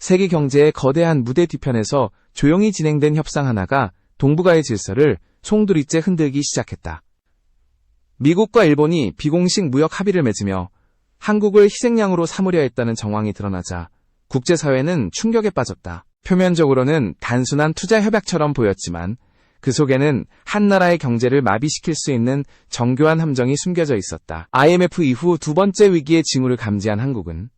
세계 경제의 거대한 무대 뒤편에서 조용히 진행된 협상 하나가 동북아의 질서를 송두리째 흔들기 시작했다. 미국과 일본이 비공식 무역 합의를 맺으며 한국을 희생양으로 삼으려 했다는 정황이 드러나자 국제사회는 충격에 빠졌다. 표면적으로는 단순한 투자 협약처럼 보였지만 그 속에는 한 나라의 경제를 마비시킬 수 있는 정교한 함정이 숨겨져 있었다. IMF 이후 두 번째 위기의 징후를 감지한 한국은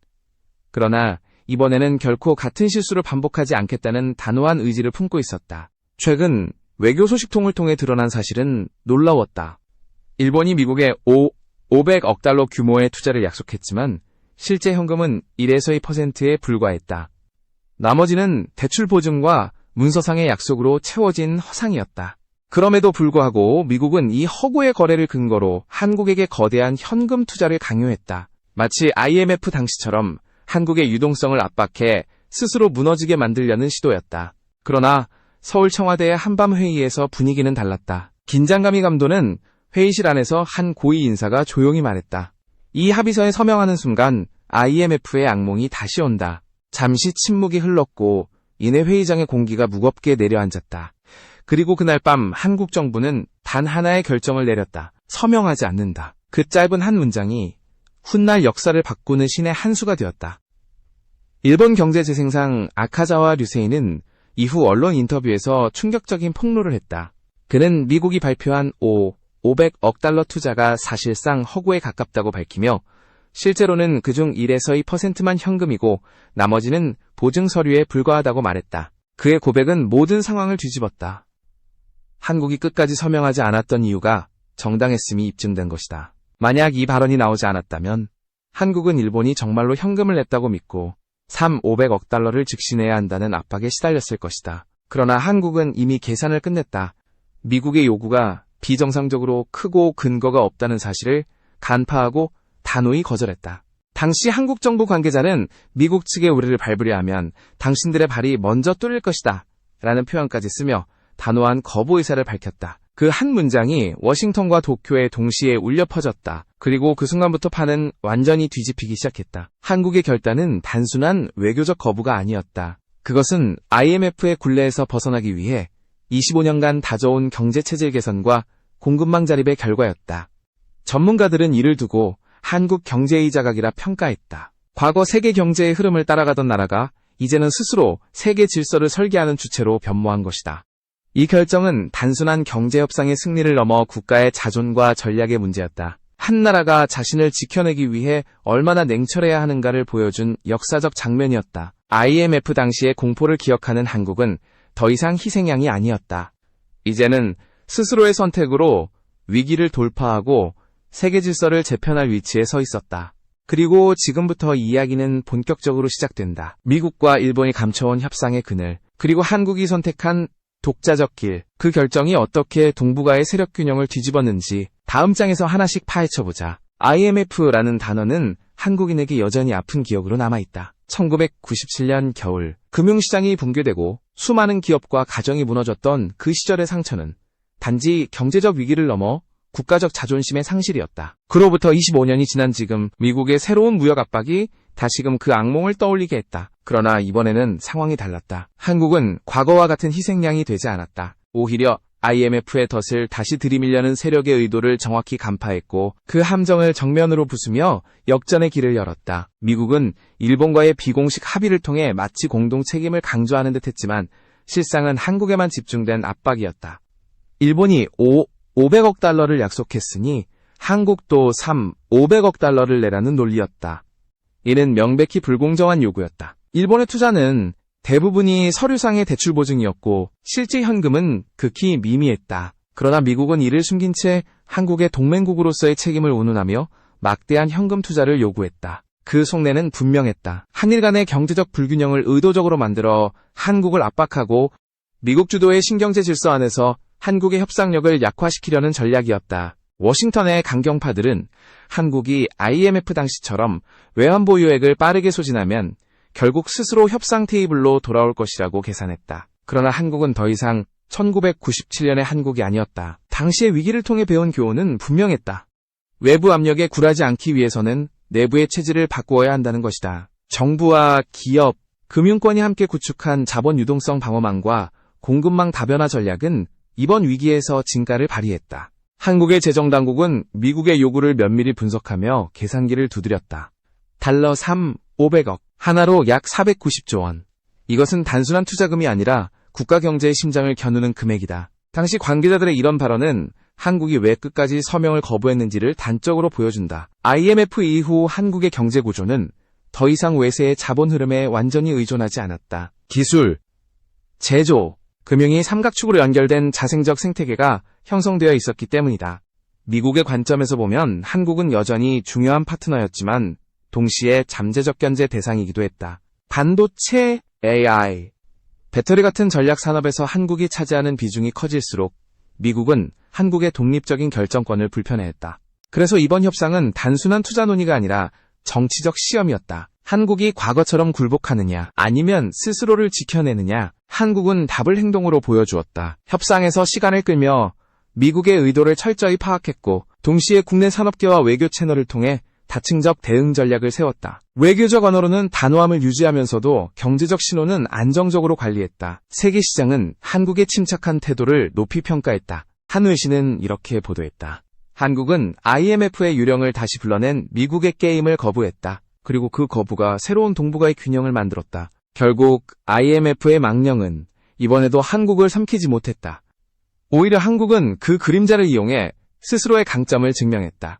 그러나 이번에는 결코 같은 실수를 반복하지 않겠다는 단호한 의지를 품고 있었다. 최근 외교 소식통을 통해 드러난 사실은 놀라웠다. 일본이 미국에 500억 달러 규모의 투자를 약속했지만 실제 현금은 1에서 2%에 불과했다. 나머지는 대출 보증과 문서상의 약속으로 채워진 허상이었다. 그럼에도 불구하고 미국은 이 허구의 거래를 근거로 한국에게 거대한 현금 투자를 강요했다. 마치 IMF 당시처럼 한국의 유동성을 압박해 스스로 무너지게 만들려는 시도였다. 그러나 서울 청와대의 한밤회의에서 분위기는 달랐다. 긴장감이 감도는 회의실 안에서 한 고위 인사가 조용히 말했다. 이 합의서에 서명하는 순간 IMF의 악몽이 다시 온다. 잠시 침묵이 흘렀고 이내 회의장의 공기가 무겁게 내려앉았다. 그리고 그날 밤 한국 정부는 단 하나의 결정을 내렸다. 서명하지 않는다. 그 짧은 한 문장이 훗날 역사를 바꾸는 신의 한 수가 되었다. 일본 경제재생상 아카자와 류세이는 이후 언론 인터뷰에서 충격적인 폭로를 했다. 그는 미국이 발표한 500억 달러 투자가 사실상 허구에 가깝다고 밝히며 실제로는 그중 1에서 2%만 현금이고 나머지는 보증 서류에 불과하다고 말했다. 그의 고백은 모든 상황을 뒤집었다. 한국이 끝까지 서명하지 않았던 이유가 정당했음이 입증된 것이다. 만약 이 발언이 나오지 않았다면 한국은 일본이 정말로 현금을 냈다고 믿고 500억 달러를 즉시 내야 한다는 압박에 시달렸을 것이다. 그러나 한국은 이미 계산을 끝냈다. 미국의 요구가 비정상적으로 크고 근거가 없다는 사실을 간파하고 단호히 거절했다. 당시 한국 정부 관계자는 미국 측의 우려를 밟으려 하면 당신들의 발이 먼저 뚫릴 것이다 라는 표현까지 쓰며 단호한 거부 의사를 밝혔다. 그 한 문장이 워싱턴과 도쿄에 동시에 울려 퍼졌다. 그리고 그 순간부터 판은 완전히 뒤집히기 시작했다. 한국의 결단은 단순한 외교적 거부가 아니었다. 그것은 IMF의 굴레에서 벗어나기 위해 25년간 다져온 경제체질 개선과 공급망 자립의 결과였다. 전문가들은 이를 두고 한국 경제의 자각이라 평가했다. 과거 세계 경제의 흐름을 따라가던 나라가 이제는 스스로 세계 질서를 설계하는 주체로 변모한 것이다. 이 결정은 단순한 경제협상의 승리를 넘어 국가의 자존과 전략의 문제였다. 한 나라가 자신을 지켜내기 위해 얼마나 냉철해야 하는가를 보여준 역사적 장면이었다. IMF 당시의 공포를 기억하는 한국은 더 이상 희생양이 아니었다. 이제는 스스로의 선택으로 위기를 돌파하고 세계 질서를 재편할 위치에 서 있었다. 그리고 지금부터 이야기는 본격적으로 시작된다. 미국과 일본이 감춰온 협상의 그늘, 그리고 한국이 선택한 독자적 길, 그 결정이 어떻게 동북아의 세력 균형을 뒤집었는지 다음 장에서 하나씩 파헤쳐보자. IMF라는 단어는 한국인에게 여전히 아픈 기억으로 남아있다. 1997년 겨울, 금융시장이 붕괴되고 수많은 기업과 가정이 무너졌던 그 시절의 상처는 단지 경제적 위기를 넘어 국가적 자존심의 상실이었다. 그로부터 25년이 지난 지금 미국의 새로운 무역 압박이 다시금 그 악몽을 떠올리게 했다. 그러나 이번에는 상황이 달랐다. 한국은 과거와 같은 희생양이 되지 않았다. 오히려 IMF의 덫을 다시 들이밀려는 세력의 의도를 정확히 간파했고 그 함정을 정면으로 부수며 역전의 길을 열었다. 미국은 일본과의 비공식 합의를 통해 마치 공동 책임을 강조하는 듯했지만 실상은 한국에만 집중된 압박이었다. 일본이 500억 달러를 약속했으니 한국도 500억 달러를 내라는 논리였다. 이는 명백히 불공정한 요구였다. 일본의 투자는 대부분이 서류상의 대출 보증이었고 실제 현금은 극히 미미했다. 그러나 미국은 이를 숨긴 채 한국의 동맹국으로서의 책임을 운운하며 막대한 현금 투자를 요구했다. 그 속내는 분명했다. 한일 간의 경제적 불균형을 의도적으로 만들어 한국을 압박하고 미국 주도의 신경제 질서 안에서 한국의 협상력을 약화시키려는 전략이었다. 워싱턴의 강경파들은 한국이 IMF 당시처럼 외환보유액을 빠르게 소진하면 결국 스스로 협상 테이블로 돌아올 것이라고 계산했다. 그러나 한국은 더 이상 1997년의 한국이 아니었다. 당시의 위기를 통해 배운 교훈은 분명했다. 외부 압력에 굴하지 않기 위해서는 내부의 체질을 바꾸어야 한다는 것이다. 정부와 기업, 금융권이 함께 구축한 자본 유동성 방어망과 공급망 다변화 전략은 이번 위기에서 진가를 발휘했다. 한국의 재정당국은 미국의 요구를 면밀히 분석하며 계산기를 두드렸다. 달러 500억, 하나로 약 490조 원. 이것은 단순한 투자금이 아니라 국가 경제의 심장을 겨누는 금액이다. 당시 관계자들의 이런 발언은 한국이 왜 끝까지 서명을 거부했는지를 단적으로 보여준다. IMF 이후 한국의 경제 구조는 더 이상 외세의 자본 흐름에 완전히 의존하지 않았다. 기술, 제조, 금융이 삼각축으로 연결된 자생적 생태계가 형성되어 있었기 때문이다. 미국의 관점에서 보면 한국은 여전히 중요한 파트너였지만 동시에 잠재적 견제 대상이기도 했다. 반도체, AI, 배터리 같은 전략 산업에서 한국이 차지하는 비중이 커질수록 미국은 한국의 독립적인 결정권을 불편해했다. 그래서 이번 협상은 단순한 투자 논의가 아니라 정치적 시험이었다. 한국이 과거처럼 굴복하느냐 아니면 스스로를 지켜내느냐, 한국은 답을 행동으로 보여주었다. 협상에서 시간을 끌며 미국의 의도를 철저히 파악했고 동시에 국내 산업계와 외교 채널을 통해 다층적 대응 전략을 세웠다. 외교적 언어로는 단호함을 유지하면서도 경제적 신호는 안정적으로 관리했다. 세계 시장은 한국의 침착한 태도를 높이 평가했다. 한외신은 이렇게 보도했다. 한국은 IMF의 유령을 다시 불러낸 미국의 게임을 거부했다. 그리고 그 거부가 새로운 동북아의 균형을 만들었다. 결국 IMF의 망령은 이번에도 한국을 삼키지 못했다. 오히려 한국은 그 그림자를 이용해 스스로의 강점을 증명했다.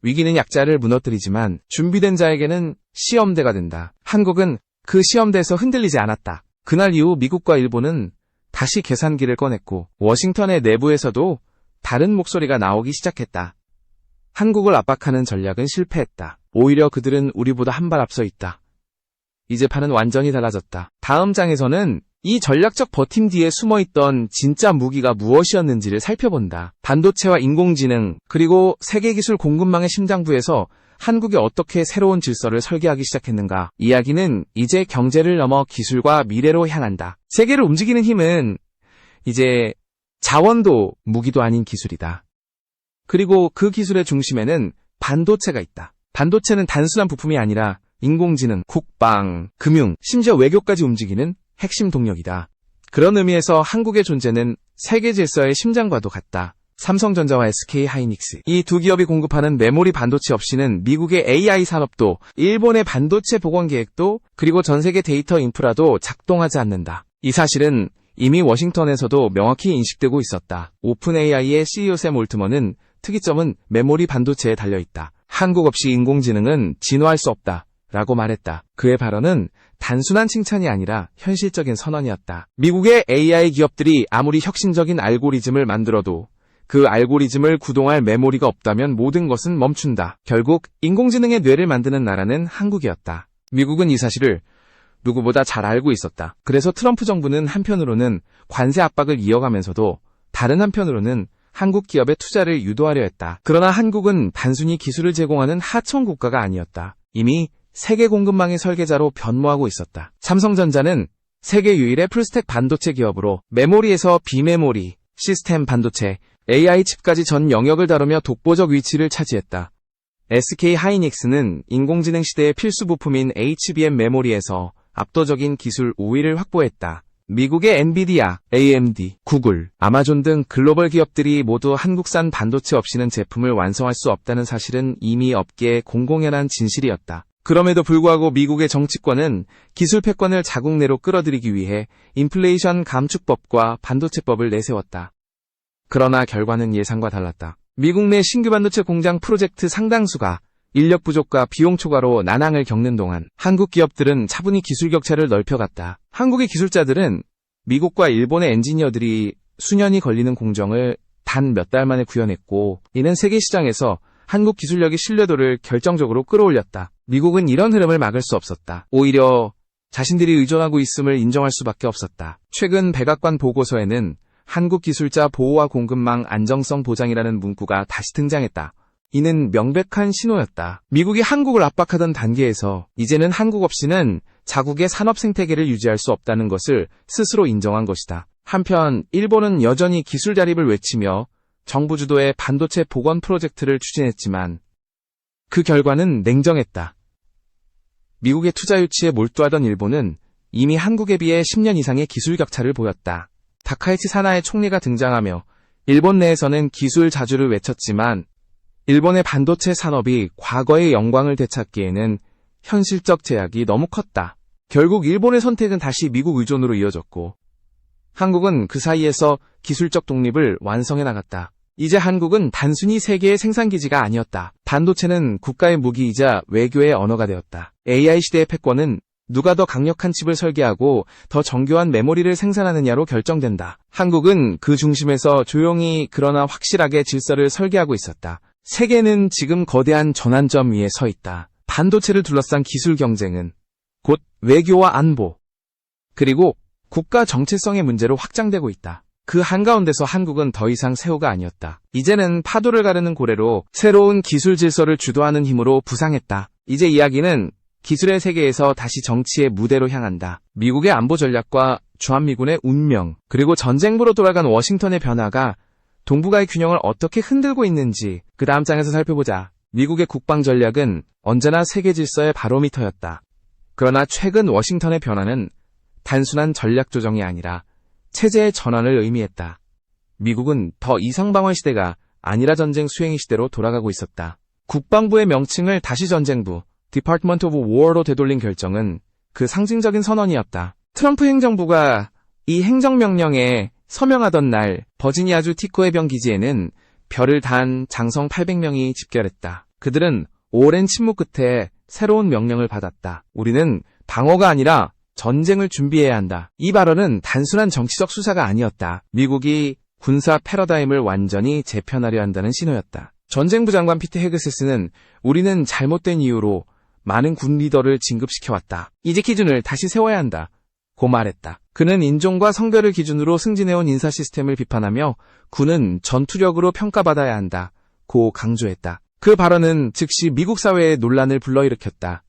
위기는 약자를 무너뜨리지만 준비된 자에게는 시험대가 된다. 한국은 그 시험대에서 흔들리지 않았다. 그날 이후 미국과 일본은 다시 계산기를 꺼냈고 워싱턴의 내부에서도 다른 목소리가 나오기 시작했다. 한국을 압박하는 전략은 실패했다. 오히려 그들은 우리보다 한 발 앞서 있다. 이제 판은 완전히 달라졌다. 다음 장에서는 이 전략적 버팀 뒤에 숨어있던 진짜 무기가 무엇이었는지를 살펴본다. 반도체와 인공지능, 그리고 세계기술 공급망의 심장부에서 한국이 어떻게 새로운 질서를 설계하기 시작했는가. 이야기는 이제 경제를 넘어 기술과 미래로 향한다. 세계를 움직이는 힘은 이제 자원도 무기도 아닌 기술이다. 그리고 그 기술의 중심에는 반도체가 있다. 반도체는 단순한 부품이 아니라 인공지능, 국방, 금융, 심지어 외교까지 움직이는 핵심 동력이다. 그런 의미에서 한국의 존재는 세계 질서의 심장과도 같다. 삼성전자와 SK 하이닉스, 이 두 기업이 공급하는 메모리 반도체 없이는 미국의 AI 산업도, 일본의 반도체 복원 계획도, 그리고 전 세계 데이터 인프라도 작동하지 않는다. 이 사실은 이미 워싱턴에서도 명확히 인식되고 있었다. 오픈 AI의 CEO 샘 올트먼은 특이점은 메모리 반도체에 달려있다. 한국 없이 인공지능은 진화할 수 없다. 라고 말했다. 그의 발언은 단순한 칭찬이 아니라 현실적인 선언이었다. 미국의 AI 기업들이 아무리 혁신적인 알고리즘을 만들어도 그 알고리즘을 구동할 메모리가 없다면 모든 것은 멈춘다. 결국 인공지능의 뇌를 만드는 나라는 한국이었다. 미국은 이 사실을 누구보다 잘 알고 있었다. 그래서 트럼프 정부는 한편으로는 관세 압박을 이어가면서도 다른 한편으로는 한국 기업의 투자를 유도하려 했다. 그러나 한국은 단순히 기술을 제공하는 하청 국가가 아니었다. 이미 세계 공급망의 설계자로 변모하고 있었다. 삼성전자는 세계 유일의 풀스택 반도체 기업으로 메모리에서 비메모리, 시스템 반도체, AI 칩까지 전 영역을 다루며 독보적 위치를 차지했다. SK 하이닉스는 인공지능 시대의 필수 부품인 HBM 메모리에서 압도적인 기술 우위를 확보했다. 미국의 엔비디아, AMD, 구글, 아마존 등 글로벌 기업들이 모두 한국산 반도체 없이는 제품을 완성할 수 없다는 사실은 이미 업계의 공공연한 진실이었다. 그럼에도 불구하고 미국의 정치권은 기술 패권을 자국 내로 끌어들이기 위해 인플레이션 감축법과 반도체법을 내세웠다. 그러나 결과는 예상과 달랐다. 미국 내 신규 반도체 공장 프로젝트 상당수가 인력 부족과 비용 초과로 난항을 겪는 동안 한국 기업들은 차분히 기술 격차를 넓혀갔다. 한국의 기술자들은 미국과 일본의 엔지니어들이 수년이 걸리는 공정을 단 몇 달 만에 구현했고, 이는 세계 시장에서 한국 기술력의 신뢰도를 결정적으로 끌어올렸다. 미국은 이런 흐름을 막을 수 없었다. 오히려 자신들이 의존하고 있음을 인정할 수밖에 없었다. 최근 백악관 보고서에는 한국 기술자 보호와 공급망 안정성 보장이라는 문구가 다시 등장했다. 이는 명백한 신호였다. 미국이 한국을 압박하던 단계에서 이제는 한국 없이는 자국의 산업 생태계를 유지할 수 없다는 것을 스스로 인정한 것이다. 한편 일본은 여전히 기술 자립을 외치며 정부 주도의 반도체 복원 프로젝트를 추진했지만 그 결과는 냉정했다. 미국의 투자 유치에 몰두하던 일본은 이미 한국에 비해 10년 이상의 기술 격차를 보였다. 다카이치 사나의 총리가 등장하며 일본 내에서는 기술 자주를 외쳤지만 일본의 반도체 산업이 과거의 영광을 되찾기에는 현실적 제약이 너무 컸다. 결국 일본의 선택은 다시 미국 의존으로 이어졌고 한국은 그 사이에서 기술적 독립을 완성해 나갔다. 이제 한국은 단순히 세계의 생산기지가 아니었다. 반도체는 국가의 무기이자 외교의 언어가 되었다. AI 시대의 패권은 누가 더 강력한 칩을 설계하고 더 정교한 메모리를 생산하느냐로 결정된다. 한국은 그 중심에서 조용히 그러나 확실하게 질서를 설계하고 있었다. 세계는 지금 거대한 전환점 위에 서 있다. 반도체를 둘러싼 기술 경쟁은 곧 외교와 안보, 그리고 국가 정체성의 문제로 확장되고 있다. 그 한가운데서 한국은 더 이상 새우가 아니었다. 이제는 파도를 가르는 고래로 새로운 기술 질서를 주도하는 힘으로 부상했다. 이제 이야기는 기술의 세계에서 다시 정치의 무대로 향한다. 미국의 안보 전략과 주한미군의 운명, 그리고 전쟁부로 돌아간 워싱턴의 변화가 동북아의 균형을 어떻게 흔들고 있는지 그 다음 장에서 살펴보자. 미국의 국방 전략은 언제나 세계 질서의 바로미터였다. 그러나 최근 워싱턴의 변화는 단순한 전략 조정이 아니라 체제의 전환을 의미했다. 미국은 더 이상 방어 시대가 아니라 전쟁 수행의 시대로 돌아가고 있었다. 국방부의 명칭을 다시 전쟁부, Department of War로 되돌린 결정은 그 상징적인 선언이었다. 트럼프 행정부가 이 행정명령에 서명하던 날 버지니아주 티코 해병 기지에는 별을 단 장성 800명이 집결했다. 그들은 오랜 침묵 끝에 새로운 명령을 받았다. 우리는 방어가 아니라 전쟁을 준비해야 한다. 이 발언은 단순한 정치적 수사가 아니었다. 미국이 군사 패러다임을 완전히 재편하려 한다는 신호였다. 전쟁부 장관 피트 헤그세스는 우리는 잘못된 이유로 많은 군 리더를 진급시켜왔다. 이제 기준을 다시 세워야 한다. 고 말했다. 그는 인종과 성별을 기준으로 승진해온 인사 시스템을 비판하며 군은 전투력으로 평가받아야 한다. 고 강조했다. 그 발언은 즉시 미국 사회에 논란을 불러일으켰다.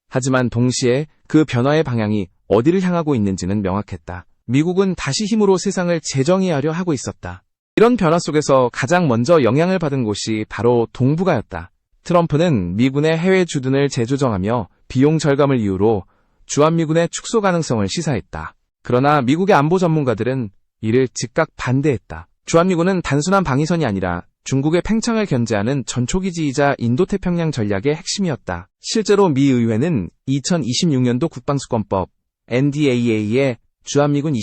하지만 동시에 그 변화의 방향이 어디를 향하고 있는지는 명확했다. 미국은 다시 힘으로 세상을 재정의하려 하고 있었다. 이런 변화 속에서 가장 먼저 영향을 받은 곳이 바로 동북아였다. 트럼프는 미군의 해외 주둔을 재조정하며 비용 절감을 이유로 주한미군의 축소 가능성을 시사했다. 그러나 미국의 안보 전문가들은 이를 즉각 반대했다. 주한미군은 단순한 방위선이 아니라 중국의 팽창을 견제하는 전초기지이자 인도태평양 전략의 핵심이었다. 실제로 미 의회는 2026년도 국방수권법 NDAA에 주한미군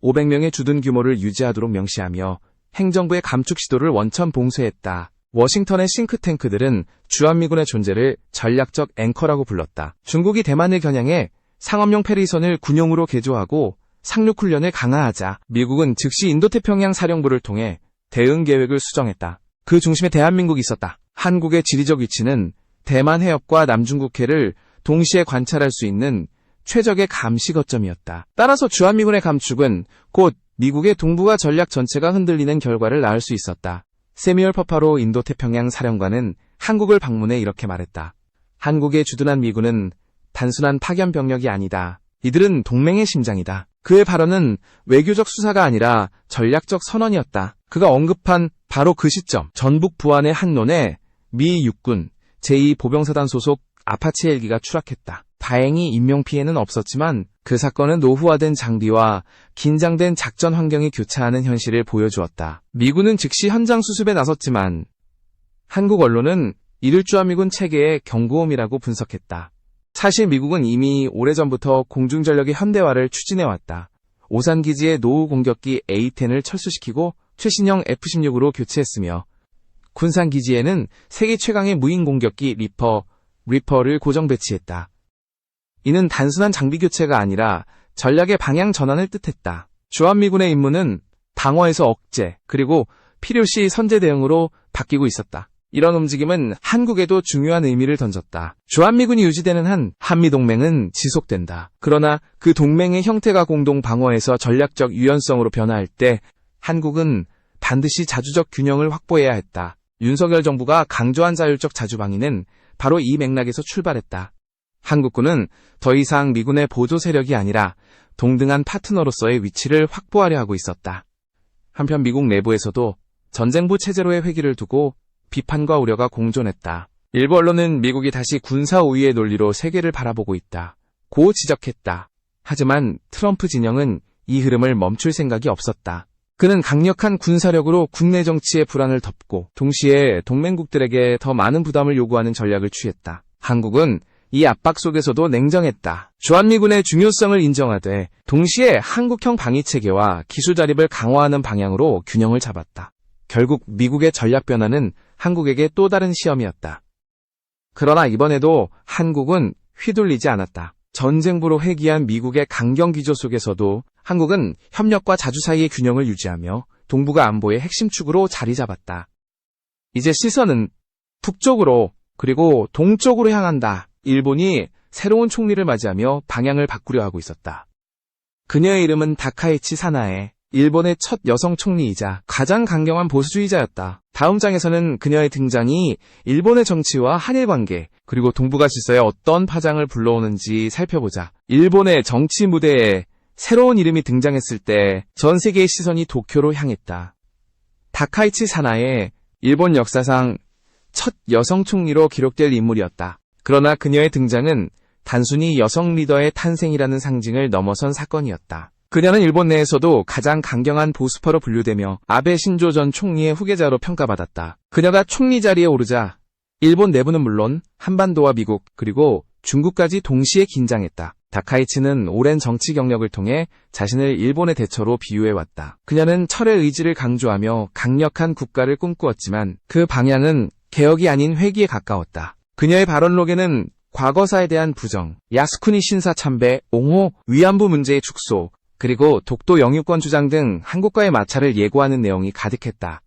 500명의 주둔 규모를 유지하도록 명시하며 행정부의 감축 시도를 원천 봉쇄했다. 워싱턴의 싱크탱크들은 주한미군의 존재를 전략적 앵커라고 불렀다. 중국이 대만을 겨냥해 상업용 페리선을 군용으로 개조하고 상륙훈련을 강화하자 미국은 즉시 인도태평양 사령부를 통해 대응 계획을 수정했다. 그 중심에 대한민국이 있었다. 한국의 지리적 위치는 대만 해협과 남중국해를 동시에 관찰할 수 있는 최적의 감시 거점이었다. 따라서 주한미군의 감축은 곧 미국의 동북아 전략 전체가 흔들리는 결과를 낳을 수 있었다. 세미얼 퍼파로 인도태평양 사령관은 한국을 방문해 이렇게 말했다. 한국에 주둔한 미군은 단순한 파견 병력이 아니다. 이들은 동맹의 심장이다. 그의 발언은 외교적 수사가 아니라 전략적 선언이었다. 그가 언급한 바로 그 시점, 전북 부안의 한논에 미 육군 제2보병사단 소속 아파치 헬기가 추락했다. 다행히 인명피해는 없었지만 그 사건은 노후화된 장비와 긴장된 작전 환경이 교차하는 현실을 보여주었다. 미군은 즉시 현장 수습에 나섰지만 한국 언론은 이를 주한미군 체계의 경고음이라고 분석했다. 사실 미국은 이미 오래전부터 공중전력의 현대화를 추진해왔다. 오산기지의 노후 공격기 A-10을 철수시키고 최신형 F-16으로 교체했으며 군산기지에는 세계 최강의 무인 공격기 리퍼를 고정 배치했다. 이는 단순한 장비 교체가 아니라 전략의 방향 전환을 뜻했다. 주한미군의 임무는 방어에서 억제, 그리고 필요시 선제 대응으로 바뀌고 있었다. 이런 움직임은 한국에도 중요한 의미를 던졌다. 주한미군이 유지되는 한 한미동맹은 지속된다. 그러나 그 동맹의 형태가 공동 방어에서 전략적 유연성으로 변화할 때 한국은 반드시 자주적 균형을 확보해야 했다. 윤석열 정부가 강조한 자율적 자주방위는 바로 이 맥락에서 출발했다. 한국군은 더 이상 미군의 보조 세력이 아니라 동등한 파트너로서의 위치를 확보하려 하고 있었다. 한편 미국 내부에서도 전쟁부 체제로의 회귀를 두고 비판과 우려가 공존했다. 일부 언론은 미국이 다시 군사 우위의 논리로 세계를 바라보고 있다. 고 지적했다. 하지만 트럼프 진영은 이 흐름을 멈출 생각이 없었다. 그는 강력한 군사력으로 국내 정치의 불안을 덮고 동시에 동맹국들에게 더 많은 부담을 요구하는 전략을 취했다. 한국은 이 압박 속에서도 냉정했다. 주한미군의 중요성을 인정하되 동시에 한국형 방위체계와 기술 자립을 강화하는 방향으로 균형을 잡았다. 결국 미국의 전략 변화는 한국에게 또 다른 시험이었다. 그러나 이번에도 한국은 휘둘리지 않았다. 전쟁부로 회귀한 미국의 강경 기조 속에서도 한국은 협력과 자주 사이의 균형을 유지하며 동북아 안보의 핵심 축으로 자리 잡았다. 이제 시선은 북쪽으로 그리고 동쪽으로 향한다. 일본이 새로운 총리를 맞이하며 방향을 바꾸려 하고 있었다. 그녀의 이름은 다카이치 사나에, 일본의 첫 여성 총리이자 가장 강경한 보수주의자였다. 다음 장에서는 그녀의 등장이 일본의 정치와 한일 관계, 그리고 동북아 질서에 어떤 파장을 불러오는지 살펴보자. 일본의 정치 무대에 새로운 이름이 등장했을 때 전 세계의 시선이 도쿄로 향했다. 다카이치 사나에, 일본 역사상 첫 여성 총리로 기록될 인물이었다. 그러나 그녀의 등장은 단순히 여성 리더의 탄생이라는 상징을 넘어선 사건이었다. 그녀는 일본 내에서도 가장 강경한 보수파로 분류되며 아베 신조 전 총리의 후계자로 평가받았다. 그녀가 총리 자리에 오르자 일본 내부는 물론 한반도와 미국 그리고 중국까지 동시에 긴장했다. 다카이치는 오랜 정치 경력을 통해 자신을 일본의 대처로 비유해왔다. 그녀는 철의 의지를 강조하며 강력한 국가를 꿈꾸었지만 그 방향은 개혁이 아닌 회귀에 가까웠다. 그녀의 발언록에는 과거사에 대한 부정, 야스쿠니 신사 참배, 옹호, 위안부 문제의 축소, 그리고 독도 영유권 주장 등 한국과의 마찰을 예고하는 내용이 가득했다.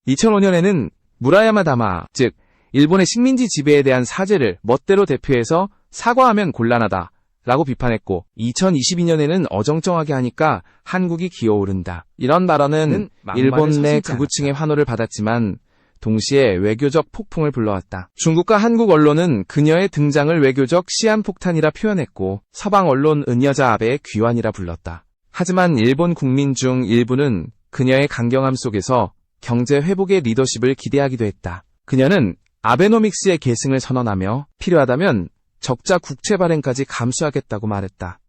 2005년에는 무라야마 다마, 즉 일본의 식민지 지배에 대한 사죄를 멋대로 대표해서 사과하면 곤란하다 라고 비판했고 2022년에는 어정쩡하게 하니까 한국이 기어오른다. 이런 발언은 일본 내 극우층의 환호를 받았지만 동시에 외교적 폭풍을 불러왔다. 중국과 한국 언론은 그녀의 등장을 외교적 시한폭탄이라 표현했고 서방 언론 은여자 아베의 귀환이라 불렀다. 하지만 일본 국민 중 일부는 그녀의 강경함 속에서 경제 회복의 리더십을 기대하기도 했다. 그녀는 아베노믹스의 계승을 선언하며 필요하다면 적자 국채 발행까지 감수하겠다고 말했다.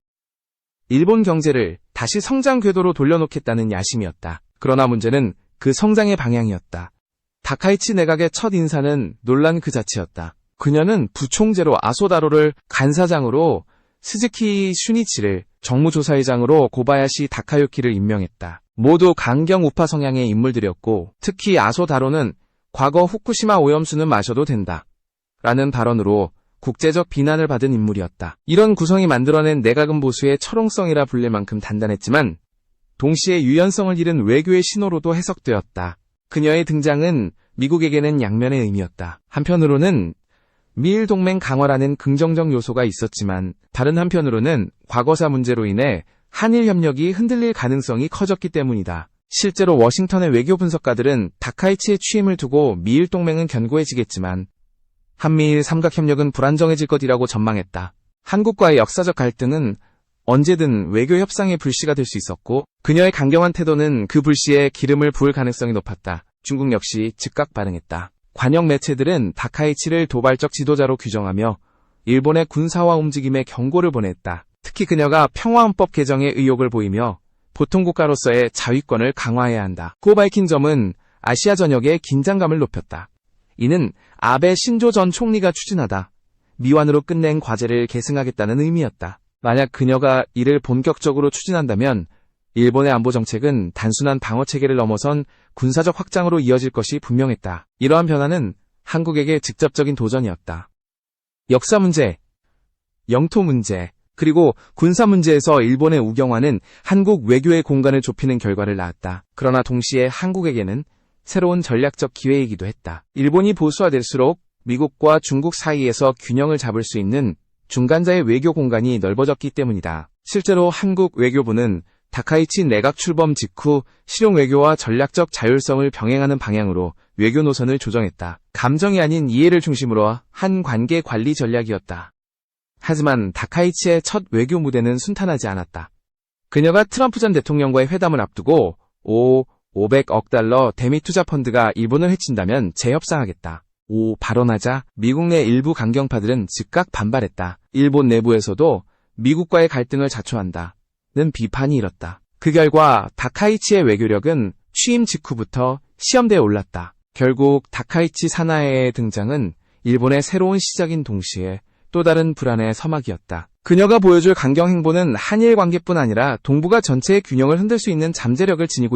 일본 경제를 다시 성장 궤도로 돌려놓겠다는 야심이었다. 그러나 문제는 그 성장의 방향이었다. 다카이치 내각의 첫 인사는 논란 그 자체였다. 그녀는 부총재로 아소다로를 간사장으로 스즈키 슈니치를 정무조사의장으로 고바야시 다카유키를 임명했다. 모두 강경 우파 성향의 인물들이었고 특히 아소다로는 과거 후쿠시마 오염수는 마셔도 된다 라는 발언으로 국제적 비난을 받은 인물이었다. 이런 구성이 만들어낸 내각은 보수의 철옹성이라 불릴 만큼 단단했지만 동시에 유연성을 잃은 외교의 신호로도 해석되었다. 그녀의 등장은 미국에게는 양면의 의미였다. 한편으로는 미일 동맹 강화라는 긍정적 요소가 있었지만 다른 한편으로는 과거사 문제로 인해 한일 협력이 흔들릴 가능성이 커졌기 때문이다. 실제로 워싱턴의 외교 분석가들은 다카이치의 취임을 두고 미일 동맹은 견고해지겠지만 한미일 삼각협력은 불안정해질 것이라고 전망했다. 한국과의 역사적 갈등은 언제든 외교 협상의 불씨가 될 수 있었고 그녀의 강경한 태도는 그 불씨에 기름을 부을 가능성이 높았다. 중국 역시 즉각 반응했다. 관영 매체들은 다카이치를 도발적 지도자로 규정하며 일본의 군사화 움직임에 경고를 보냈다. 특히 그녀가 평화헌법 개정에 의욕을 보이며 보통국가로서의 자위권을 강화해야 한다. 고 밝힌 점은 아시아 전역의 긴장감을 높였다. 이는 아베 신조 전 총리가 추진하다 미완으로 끝낸 과제를 계승하겠다는 의미였다. 만약 그녀가 이를 본격적으로 추진한다면 일본의 안보 정책은 단순한 방어체계를 넘어선 군사적 확장으로 이어질 것이 분명했다. 이러한 변화는 한국에게 직접적인 도전이었다. 역사 문제, 영토 문제, 그리고 군사 문제에서 일본의 우경화는 한국 외교의 공간을 좁히는 결과를 낳았다. 그러나 동시에 한국에게는 새로운 전략적 기회이기도 했다. 일본이 보수화될수록 미국과 중국 사이에서 균형을 잡을 수 있는 중간자의 외교 공간이 넓어졌기 때문이다. 실제로 한국 외교부는 다카이치 내각 출범 직후 실용 외교와 전략적 자율성을 병행하는 방향으로 외교 노선을 조정했다. 감정이 아닌 이해를 중심으로 한 관계 관리 전략이었다. 하지만 다카이치의 첫 외교 무대는 순탄하지 않았다. 그녀가 트럼프 전 대통령과의 회담을 앞두고 500억 달러 대미 투자 펀드가 일본을 해친다면 재협상하겠다 발언하자 미국 내 일부 강경파들은 즉각 반발했다. 일본 내부에서도 미국과의 갈등을 자초한다는 비판이 일었다. 그 결과 다카이치의 외교력은 취임 직후부터 시험대에 올랐다. 결국 다카이치 사나에의 등장은 일본의 새로운 시작인 동시에 또 다른 불안의 서막이었다. 그녀가 보여줄 강경 행보는 한일 관계뿐 아니라 동북아 전체의 균형을 흔들 수 있는 잠재력을 지니고